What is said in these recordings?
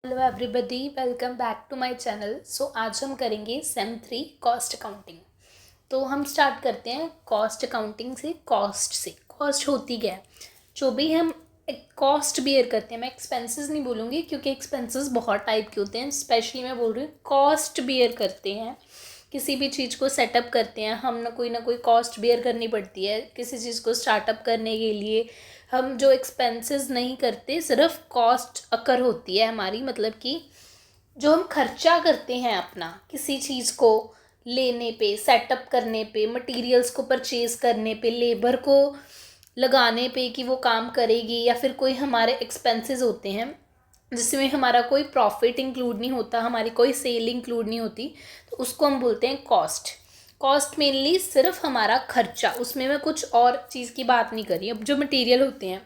Hello everybody, welcome back to my channel. So आज हम करेंगे सेम 3 कॉस्ट अकाउंटिंग। तो हम स्टार्ट करते हैं कॉस्ट अकाउंटिंग से। कॉस्ट होती क्या है? जो भी हम एक कॉस्ट बियर करते हैं, मैं एक्सपेंसेस नहीं बोलूँगी क्योंकि एक्सपेंसेस बहुत टाइप के होते हैं। स्पेशली मैं बोल रही हूँ कॉस्ट बियर करते हैं। किसी भी चीज़ को सेटअप करते हैं हम, ना कोई कॉस्ट बियर करनी पड़ती है। किसी चीज़ को स्टार्टअप करने के लिए हम जो एक्सपेंसेस नहीं करते, सिर्फ कॉस्ट अकर होती है हमारी। मतलब कि जो हम खर्चा करते हैं अपना किसी चीज़ को लेने पे, सेटअप करने पे, मटेरियल्स को परचेज़ करने पे, लेबर को लगाने पे कि वो काम करेगी, या फिर कोई हमारे एक्सपेंसेस होते हैं जिसमें हमारा कोई प्रॉफिट इंक्लूड नहीं होता, हमारी कोई सेल इंक्लूड नहीं होती, तो उसको हम बोलते हैं कॉस्ट। कॉस्ट मेनली सिर्फ हमारा खर्चा, उसमें मैं कुछ और चीज़ की बात नहीं कर रही। अब जो मटेरियल होते हैं,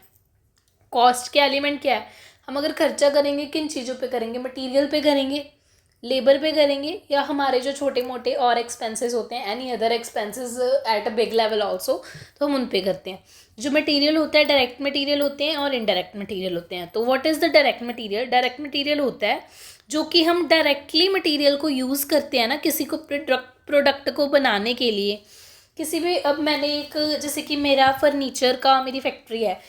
कॉस्ट के एलिमेंट क्या है? हम अगर खर्चा करेंगे किन चीज़ों पे करेंगे? मटेरियल पे करेंगे, लेबर पे करेंगे, या हमारे जो छोटे मोटे और एक्सपेंसेस होते हैं, any other expenses at a big level also, तो हम उन पे करते हैं। जो मटेरियल होता है, डायरेक्ट मटेरियल होते हैं और इनडायरेक्ट मटेरियल होते हैं। तो what is the direct material? Direct material होता है जो कि हम डायरेक्टली मटेरियल को यूज़ करते हैं ना, किसी को प्रोडक्ट को बनाने के लिए। किसी भी, अब मैंने एक, जैसे कि मेरा फर्नीचर का, मेरी फैक्ट्री है,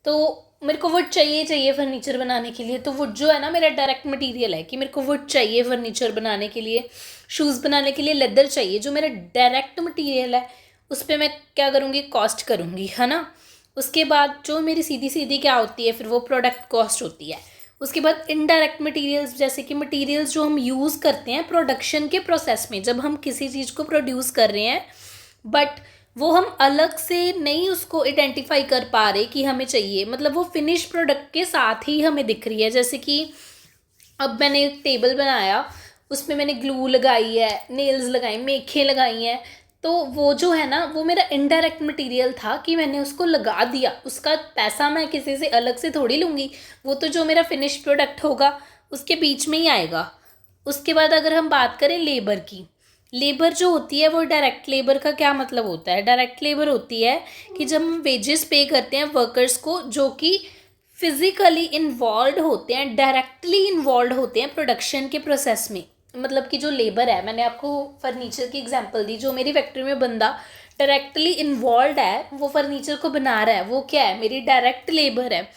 तो मेरे को वुड चाहिए फर्नीचर बनाने के लिए। तो वुड जो है ना, मेरा डायरेक्ट मटेरियल है कि मेरे को वुड चाहिए फर्नीचर बनाने के लिए। शूज़ बनाने के लिए लेदर चाहिए, जो मेरा डायरेक्ट मटेरियल है, उस पर मैं क्या करूँगी? कॉस्ट करूँगी, है ना। उसके बाद जो मेरी सीधी सीधी क्या होती है, फिर वो प्रोडक्ट कॉस्ट होती है। उसके बाद इनडायरेक्ट मटेरियल्स, जैसे कि मटेरियल्स जो हम यूज़ करते हैं प्रोडक्शन के प्रोसेस में, जब हम किसी चीज़ को प्रोड्यूस कर रहे हैं, बट वो हम अलग से नहीं उसको आइडेंटिफाई कर पा रहे कि हमें चाहिए, मतलब वो फिनिश प्रोडक्ट के साथ ही हमें दिख रही है। जैसे कि अब मैंने एक टेबल बनाया, उसमें मैंने ग्लू लगाई है, नेल्स लगाई, मेखें लगाई हैं, तो वो जो है ना, वो मेरा इनडायरेक्ट मटेरियल था कि मैंने उसको लगा दिया। उसका पैसा मैं किसी से अलग से थोड़ी लूँगी, वो तो जो मेरा फिनिश प्रोडक्ट होगा उसके बीच में ही आएगा। उसके बाद अगर हम बात करें लेबर की, लेबर जो होती है वो डायरेक्ट लेबर का क्या मतलब होता है? डायरेक्ट लेबर होती है कि जब हम वेजेस पे करते हैं वर्कर्स को, जो कि फिजिकली इन्वॉल्व होते हैं, डायरेक्टली इन्वॉल्व होते हैं प्रोडक्शन के प्रोसेस में। मतलब कि जो लेबर है, मैंने आपको फर्नीचर की एग्जांपल दी, जो मेरी फैक्ट्री में बंदा डायरेक्टली इन्वॉल्व है, वो फर्नीचर को बना रहा है, वो क्या है? मेरी डायरेक्ट लेबर है।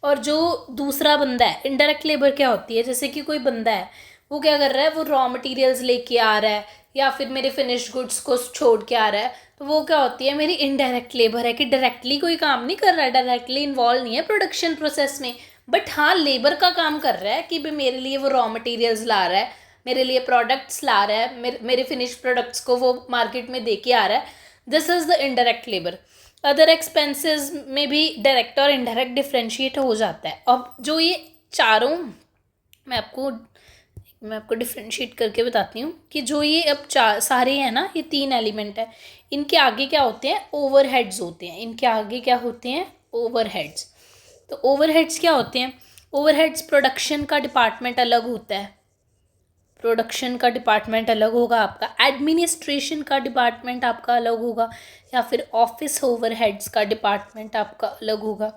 और जो दूसरा बंदा है, इनडायरेक्ट लेबर क्या होती है? जैसे कि कोई बंदा है, वो क्या कर रहा है? वो रॉ मटेरियल्स लेके आ रहा है, या फिर मेरे फिनिश गुड्स को छोड़ के आ रहा है, तो वो क्या होती है? मेरी इनडायरेक्ट लेबर है, कि डायरेक्टली कोई काम नहीं कर रहा है, डायरेक्टली इन्वॉल्व नहीं है प्रोडक्शन प्रोसेस में, बट हाँ लेबर का काम कर रहा है कि भाई मेरे लिए वो रॉ मटेरियल्स ला रहा है, मेरे लिए प्रोडक्ट्स ला रहा है, मेरे फिनिश प्रोडक्ट्स को वो मार्केट में दे के आ रहा है। This is the indirect labour. Other expenses में भी डायरेक्ट और इनडायरेक्ट डिफ्रेंशिएट हो जाता है। अब जो ये चारों, मैं आपको मैं आपको डिफ्रेंशिएट करके बताती हूँ कि जो ये अब चार सारे हैं ना, ये 3 एलिमेंट है, इनके आगे क्या होते हैं? ओवरहेड्स होते हैं। इनके आगे क्या होते हैं? ओवरहेड्स। तो ओवरहेड्स क्या होते हैं? ओवरहेड्स, प्रोडक्शन का डिपार्टमेंट अलग होता है, प्रोडक्शन का डिपार्टमेंट अलग होगा आपका, एडमिनिस्ट्रेशन का डिपार्टमेंट आपका अलग होगा, या फिर ऑफिस ओवरहेड्स का डिपार्टमेंट आपका अलग होगा।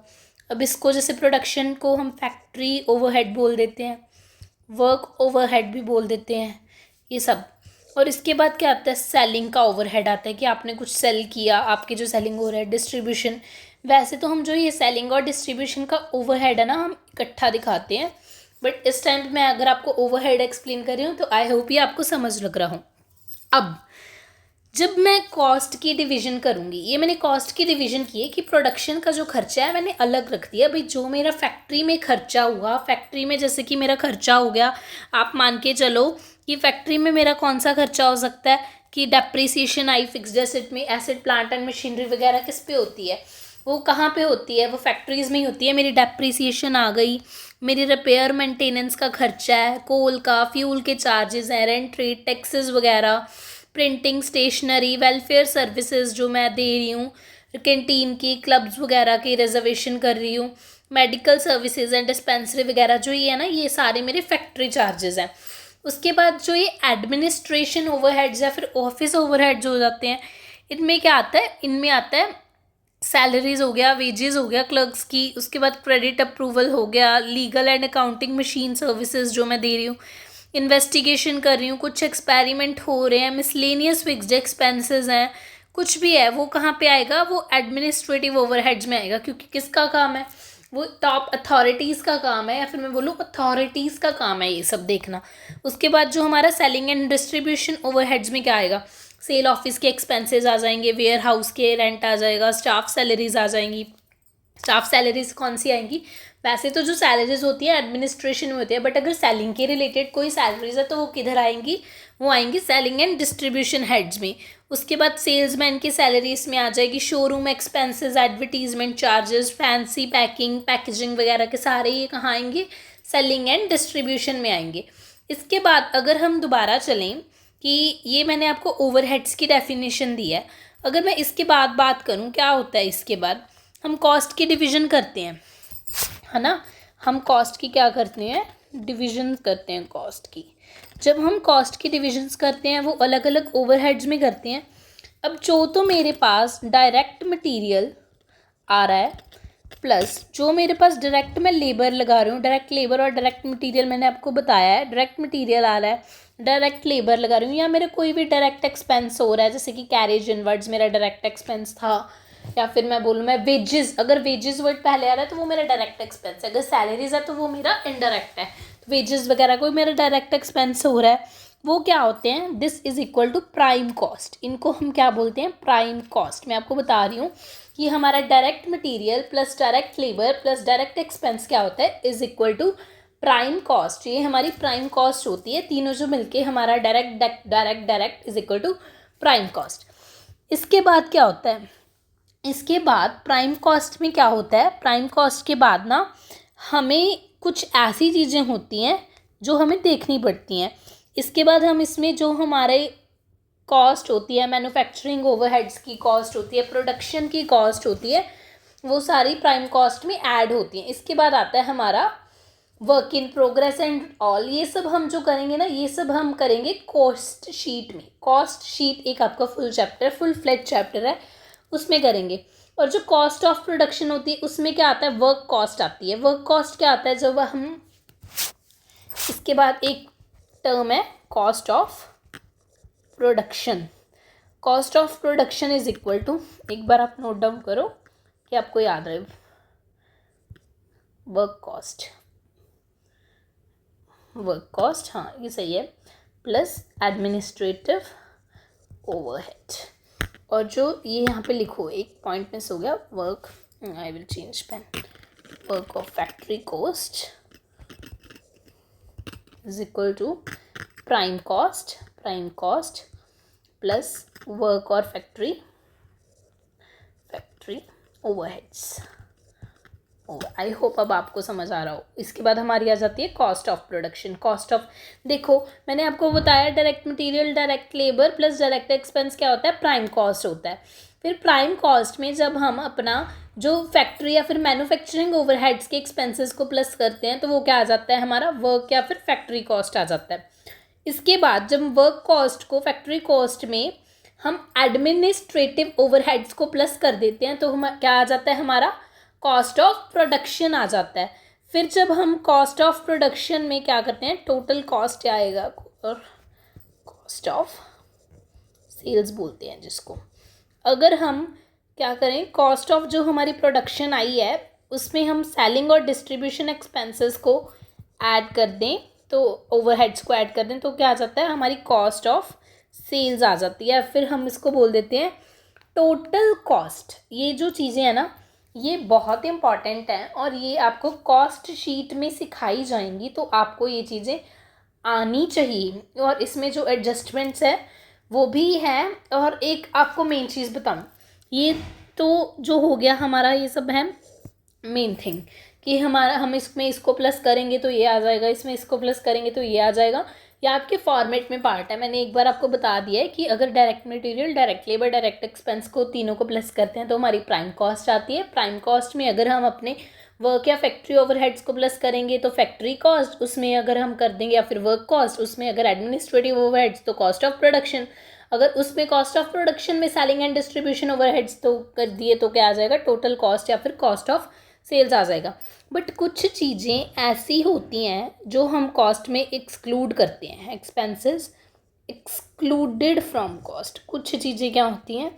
अब इसको, जैसे प्रोडक्शन को हम फैक्ट्री ओवरहेड बोल देते हैं, वर्क ओवरहेड भी बोल देते हैं, ये सब। और इसके बाद क्या आता है? सेलिंग का ओवरहेड आता है कि आपने कुछ सेल किया, आपकी जो सेलिंग हो रहा है, डिस्ट्रीब्यूशन। वैसे तो हम जो ये सेलिंग और डिस्ट्रीब्यूशन का ओवरहेड है ना, हम इकट्ठा दिखाते हैं, बट इस टाइम मैं अगर आपको ओवरहेड एक्सप्लेन कर रही हूँ तो आई होप ये आपको समझ लग रहा हूँ। अब जब मैं कॉस्ट की डिवीजन करूँगी, ये मैंने कॉस्ट की डिवीजन की है कि प्रोडक्शन का जो खर्चा है मैंने अलग रख दिया। भाई जो मेरा फैक्ट्री में खर्चा हुआ, फैक्ट्री में जैसे कि मेरा खर्चा हो गया, आप मान के चलो कि फैक्ट्री में मेरा कौन सा खर्चा हो सकता है कि डेप्रिसिएशन आई फिक्स्ड एसेट में। एसेट, प्लांट एंड मशीनरी वगैरह किस पे होती है? वो कहाँ पे होती है? वो फैक्ट्रीज़ में ही होती है। मेरी डेप्रिसिएशन आ गई, मेरी रिपेयर मेंटेनेंस का खर्चा है, कोल का, फ्यूल के चार्जेस हैं, रेंट रेट, टैक्सेस वगैरह, प्रिंटिंग, स्टेशनरी, वेलफेयर सर्विसेज जो मैं दे रही हूँ, कैंटीन की, क्लब्स वगैरह की रिजर्वेशन कर रही हूँ, मेडिकल सर्विसेज एंड डिस्पेंसरी वगैरह, जो ये है ना, ये सारे मेरे फैक्ट्री चार्जेस हैं। उसके बाद जो ये एडमिनिस्ट्रेशन ओवरहेड्स या फिर ऑफिस ओवरहेड्स हो जाते हैं, इनमें क्या आता है? इनमें आता है सैलरीज हो गया, वेजेस हो गया क्लर्क्स की, उसके बाद क्रेडिट अप्रूवल हो गया, legal and accounting machine services जो मैं दे रही हूँ, इन्वेस्टिगेशन कर रही हूँ, कुछ एक्सपेरिमेंट हो रहे हैं, मिसलेनियस फिक्स्ड एक्सपेंसेस हैं, कुछ भी है वो कहाँ पे आएगा, वो एडमिनिस्ट्रेटिव ओवरहेड्स में आएगा, क्योंकि किसका काम है, वो टॉप अथॉरिटीज़ का काम है, या फिर मैं बोलूँ अथॉरिटीज़ का काम है ये सब देखना। उसके बाद जो हमारा सेलिंग एंड डिस्ट्रीब्यूशन ओवरहेड्स में क्या आएगा, सेल ऑफिस के एक्सपेंसेस आ जाएंगे, वेयर हाउस के रेंट आ जाएगा, स्टाफ सैलरीज आ जाएंगी। स्टाफ सैलरीज कौन सी आएंगी, वैसे तो जो सैलरीज होती है एडमिनिस्ट्रेशन में होती है, बट अगर सेलिंग के रिलेटेड कोई सैलरीज है तो वो किधर आएंगी, वो आएंगी सेलिंग एंड डिस्ट्रीब्यूशन हेड्स में। उसके बाद सेल्समैन की सैलरी इसमें आ जाएगी, showroom expenses, advertisement charges, fancy packing, packaging वगैरह के सारे ये कहाँ आएंगे, सेलिंग एंड डिस्ट्रीब्यूशन में आएंगे। इसके बाद अगर हम दोबारा चलें कि ये मैंने आपको ओवरहेड्स की डेफिनेशन दी है, अगर मैं इसके बाद बात करूँ क्या होता है, इसके बाद हम कॉस्ट की डिवीज़न करते हैं, है ना, हम कॉस्ट की क्या करते हैं, डिवीजन करते हैं कॉस्ट की। जब हम कॉस्ट की डिविजन्स करते हैं वो अलग अलग ओवरहेड्स में करते हैं। अब जो तो मेरे पास डायरेक्ट मटेरियल आ रहा है, प्लस जो मेरे पास डायरेक्ट मैं लेबर लगा रही हूँ, डायरेक्ट लेबर और डायरेक्ट मटेरियल मैंने आपको बताया है, डायरेक्ट मटेरियल आ रहा है, डायरेक्ट लेबर लगा रही हूँ, या मेरा कोई भी डायरेक्ट एक्सपेंस हो रहा है, जैसे कि कैरेज इनवर्ड्स मेरा डायरेक्ट एक्सपेंस था, या फिर मैं बोलूँ मैं वेजेस, अगर वेजेस वर्ड पहले आ रहा है तो वो मेरा डायरेक्ट एक्सपेंस है, अगर सैलरीज है तो वो मेरा इनडायरेक्ट है। वेजेस वगैरह कोई मेरा डायरेक्ट एक्सपेंस हो रहा है, वो क्या होते हैं, this is equal to prime cost. इनको हम क्या बोलते हैं, प्राइम कॉस्ट। मैं आपको बता रही हूँ कि हमारा direct material plus direct labour plus direct expense क्या होता है, is equal to prime cost. ये हमारी प्राइम कॉस्ट होती है, तीनों जो मिलके हमारा direct direct direct is equal to prime cost. इसके बाद क्या होता है, इसके बाद प्राइम कॉस्ट में क्या होता है, प्राइम कॉस्ट के बाद ना हमें कुछ ऐसी चीज़ें होती हैं जो हमें देखनी पड़ती हैं। इसके बाद हम इसमें जो हमारे कॉस्ट होती है, मैन्युफैक्चरिंग ओवरहेड्स की कॉस्ट होती है, प्रोडक्शन की कॉस्ट होती है, वो सारी प्राइम कॉस्ट में ऐड होती हैं। इसके बाद आता है हमारा work in progress and all. ये सब हम जो करेंगे ना, ये सब हम करेंगे कॉस्ट शीट में। कॉस्ट शीट एक आपका full chapter, full fledge chapter है, उसमें करेंगे। और जो कॉस्ट ऑफ प्रोडक्शन होती है उसमें क्या आता है, वर्क कॉस्ट आती है। वर्क कॉस्ट क्या आता है, जब हम, इसके बाद एक टर्म है cost of production. Cost of production is equal to, एक बार आप नोट डाउन करो कि आपको याद रहे, वर्क कॉस्ट, वर्क कॉस्ट, हाँ ये सही है, प्लस एडमिनिस्ट्रेटिव ओवरहेड। और जो ये यहाँ पे लिखो, एक पॉइंट मिस हो गया, work, I will change pen, work of factory cost is equal to prime cost plus work और फैक्ट्री ओवरहेड्स। आई होप अब आपको समझ आ रहा हो। इसके बाद हमारी आ जाती है cost of production. Cost of, देखो मैंने आपको बताया direct material, direct labour plus direct expense क्या होता है, प्राइम कॉस्ट होता है। फिर प्राइम कॉस्ट में जब हम अपना जो फैक्ट्री या फिर मैन्युफैक्चरिंग ओवरहेड्स के एक्सपेंसेस को प्लस करते हैं तो वो क्या आ जाता है, हमारा वर्क या फिर फैक्ट्री कॉस्ट आ जाता है। इसके बाद जब वर्क कॉस्ट को फैक्ट्री कॉस्ट में हम एडमिनिस्ट्रेटिव ओवरहेड्स को प्लस कर देते हैं तो हम क्या आ जाता है, हमारा कॉस्ट ऑफ प्रोडक्शन आ जाता है। फिर जब हम कॉस्ट ऑफ प्रोडक्शन में क्या करते हैं, टोटल कॉस्ट आएगा, और कॉस्ट ऑफ सेल्स बोलते हैं जिसको। अगर हम क्या करें, कॉस्ट ऑफ जो हमारी प्रोडक्शन आई है उसमें हम सेलिंग और डिस्ट्रीब्यूशन एक्सपेंसेस को ऐड कर दें, तो ओवरहेड्स को ऐड कर दें, तो क्या आ जाता है, हमारी कॉस्ट ऑफ सेल्स आ जाती है। फिर हम इसको बोल देते हैं टोटल कॉस्ट। ये जो चीज़ें हैं ना, ये बहुत इंपॉर्टेंट हैं और ये आपको कॉस्ट शीट में सिखाई जाएंगी, तो आपको ये चीज़ें आनी चाहिए। और इसमें जो एडजस्टमेंट्स है वो भी हैं। और एक आपको मेन चीज़ बताऊँ, ये तो जो हो गया हमारा, ये सब है मेन थिंग कि हमारा, हम इसमें इसको प्लस करेंगे तो ये आ जाएगा, इसमें इसको प्लस करेंगे तो ये आ जाएगा। या आपके फॉर्मेट में पार्ट है, मैंने एक बार आपको बता दिया है कि अगर direct material, direct labour, direct expense को तीनों को प्लस करते हैं तो हमारी प्राइम कॉस्ट आती है। प्राइम कॉस्ट में अगर हम अपने वर्क या फैक्ट्री ओवरहेड्स को प्लस करेंगे तो फैक्ट्री कॉस्ट, उसमें अगर हम कर देंगे, या फिर वर्क कॉस्ट, उसमें अगर एडमिनिस्ट्रेटिव ओवरहेड्स तो कॉस्ट ऑफ प्रोडक्शन। अगर उसमें कॉस्ट ऑफ प्रोडक्शन में सेलिंग एंड डिस्ट्रीब्यूशन ओवरहेड्स तो कर दिए तो क्या आ जाएगा, टोटल कॉस्ट या फिर कॉस्ट ऑफ सेल्स आ जाएगा। बट कुछ चीज़ें ऐसी होती हैं जो हम कॉस्ट में एक्सक्लूड करते हैं, एक्सपेंसेस एक्सक्लूडेड फ्रॉम कॉस्ट। कुछ चीज़ें क्या होती हैं,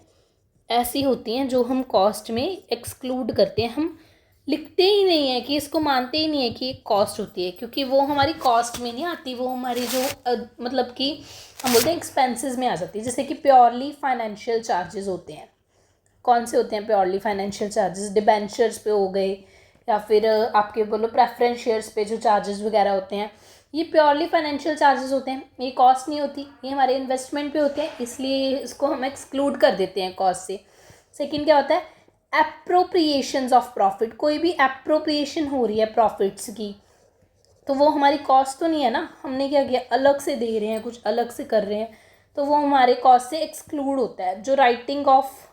ऐसी होती हैं जो हम कॉस्ट में एक्सक्लूड करते हैं, हम लिखते ही नहीं है कि इसको मानते ही नहीं है कि कॉस्ट होती है, क्योंकि वो हमारी कॉस्ट में नहीं आती, वो हमारी जो मतलब कि हम बोलते हैं एक्सपेंसेस में आ जाती है। जैसे कि प्योरली फाइनेंशियल चार्जेस होते हैं। कौन से होते हैं प्योरली फाइनेंशियल चार्जेस? डिबेंचर्स पे हो गए, या फिर आपके बोलो प्रेफरेंस शेयर्स पे जो चार्जेस वगैरह होते हैं, ये प्योरली फाइनेंशियल चार्जेस होते हैं, ये कॉस्ट नहीं होती, ये हमारे इन्वेस्टमेंट पे होते हैं, इसलिए इसको हम एक्सक्लूड कर देते हैं कॉस्ट से। सेकंड क्या होता है, एप्रोप्रिएशंस ऑफ प्रॉफिट। कोई भी एप्रोप्रिएशन हो रही है प्रॉफिट्स की, तो वो हमारी कॉस्ट तो नहीं है ना, हमने क्या किया, अलग से दे रहे हैं, कुछ अलग से कर रहे हैं, तो वो हमारे कॉस्ट से एक्सक्लूड होता है। जो writing of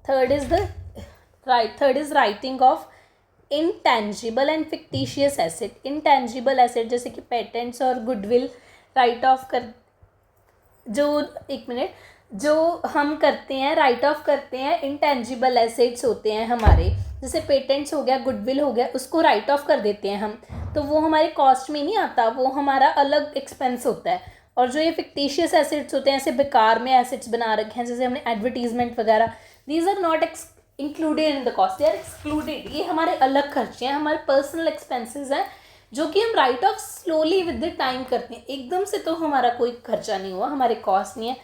third is writing of intangible and fictitious asset. Intangible asset जैसे कि पेटेंट्स और गुडविल राइट ऑफ कर, जो एक मिनट, जो हम करते हैं राइट ऑफ करते हैं, इंटेंजिबल एसेट्स होते हैं हमारे, जैसे पेटेंट्स हो गया, गुडविल हो गया, उसको राइट ऑफ कर देते हैं हम, तो वो हमारे कॉस्ट में नहीं आता, वो हमारा अलग एक्सपेंस होता है। और जो ये फिक्टिशियस एसेट्स होते हैं, ऐसे बेकार में एसेट्स बना रखे हैं, जैसे हमने एडवर्टीजमेंट वगैरह, these are not included in the cost, they are excluded. ये हमारे अलग खर्चे हैं, हमारे पर्सनल एक्सपेंसेस हैं, जो कि हम right of slowly with the time करते हैं। एकदम से तो हमारा कोई खर्चा नहीं हुआ, हमारे कॉस्ट नहीं है।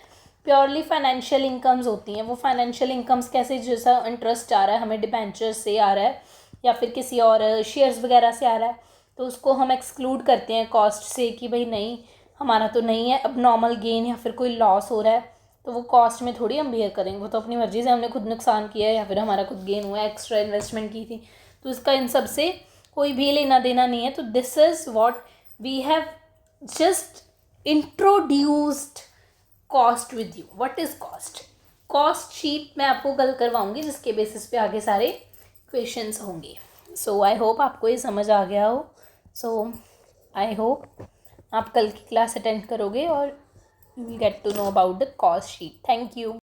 प्योरली फाइनेंशियल इनकम्स होती हैं, वो फाइनेंशियल इनकम्स कैसे, जैसा इंटरेस्ट आ रहा है हमें डिबेंचर्स से आ रहा है, या फिर किसी और शेयर्स वगैरह से आ रहा है, तो उसको हम एक्सक्लूड करते हैं कॉस्ट से कि भाई नहीं, हमारा तो नहीं है। अब नॉर्मल गेन या फिर कोई लॉस हो रहा है, तो वो कॉस्ट में थोड़ी हम बियर करेंगे, वो तो अपनी मर्जी से, हमने खुद नुकसान किया है या फिर हमारा खुद गेन हुआ है, एक्स्ट्रा इन्वेस्टमेंट की थी, तो इसका इन सब से कोई भी लेना देना नहीं है। तो this is what we have just introduced cost with you. What is cost? Cost sheet मैं आपको कल करवाऊंगी, जिसके बेसिस पे आगे सारे क्वेश्चंस होंगे। सो आई होप आपको ये समझ आ गया हो। सो आई होप आप कल की क्लास अटेंड करोगे और you will get to know about the cost sheet. Thank you.